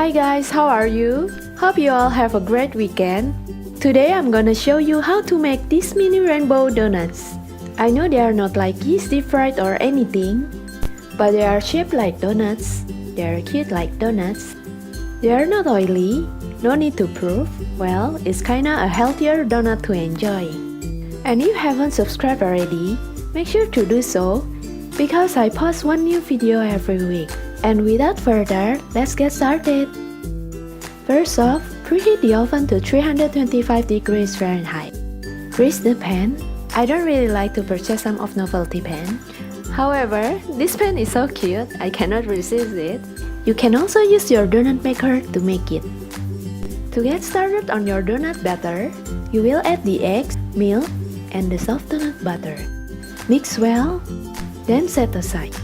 Hi guys, how are you? Hope you all have a great weekend. Today I'm gonna show you how to make these mini rainbow donuts. I know they are not like yeast deep fried or anything, but they are shaped like donuts. They are cute like donuts. They are not oily, no need to prove. Well, it's kinda a healthier donut to enjoy. And if you haven't subscribed already, make sure to do so because I post one new video every week. And without further, let's get started. First off, preheat the oven to 325 degrees Fahrenheit. Grease the pan. I don't really like to purchase some of novelty pan. However, this pan is so cute, I cannot resist it. You can also use your donut maker to make it. To get started on your donut batter, you will add the eggs, milk, and the soft donut butter. Mix well, then set aside.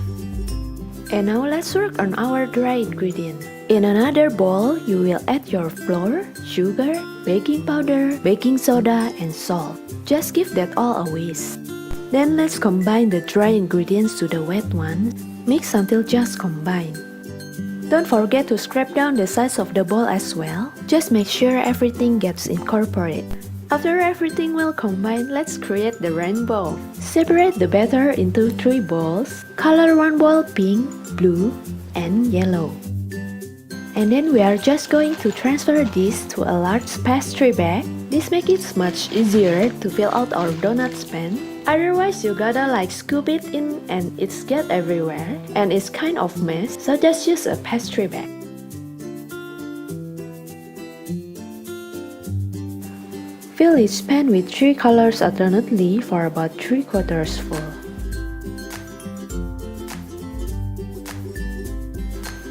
And now let's work on our dry ingredient. In another bowl, you will add your flour, sugar, baking powder, baking soda, and salt. Just give that all a whisk. Then let's combine the dry ingredients to the wet one. Mix until just combined. Don't forget to scrape down the sides of the bowl as well. Just make sure everything gets incorporated. After everything well combined, let's create the rainbow. Separate the batter into 3 bowls. Color one bowl pink, blue, and yellow. And then we are just going to transfer this to a large pastry bag. This makes it much easier to fill out our donut pan. Otherwise, you gotta like scoop it in and it's get everywhere and it's kind of mess, so just use a pastry bag. Fill each pan with 3 colors alternately for about 3/4 full.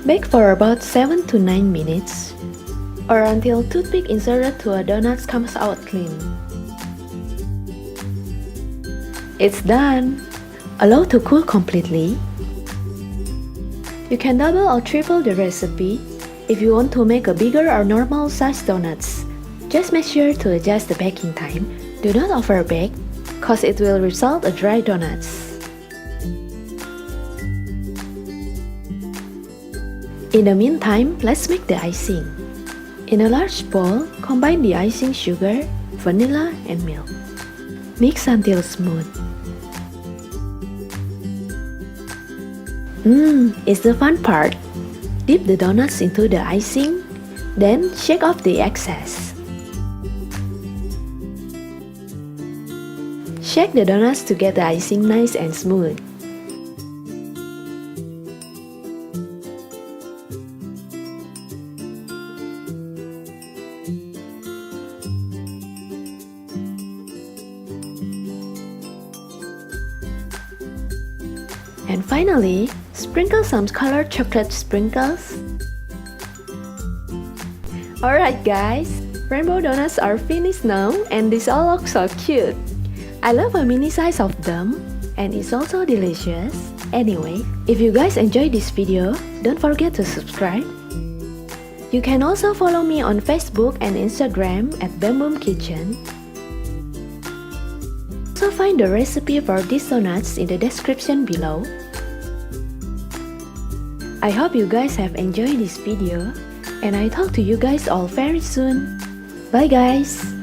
Bake for about 7 to 9 minutes or until toothpick inserted to a donut comes out clean. It's done! Allow to cool completely. You can double or triple the recipe if you want to make a bigger or normal size donuts. Just make sure to adjust the baking time. Do not overbake, cause it will result in dry donuts. In the meantime, let's make the icing. In a large bowl, combine the icing sugar, vanilla, and milk. Mix until smooth. It's the fun part. Dip the donuts into the icing, then shake off the excess. Shake the donuts to get the icing nice and smooth. And finally, sprinkle some colored chocolate sprinkles. Alright guys, rainbow donuts are finished now and this all looks so cute. I love a mini size of them and it's also delicious. Anyway, if you guys enjoyed this video, don't forget to subscribe. You can also follow me on Facebook and Instagram at Bamboom Kitchen. Also find the recipe for these donuts in the description below. I hope you guys have enjoyed this video and I talk to you guys all very soon. Bye guys!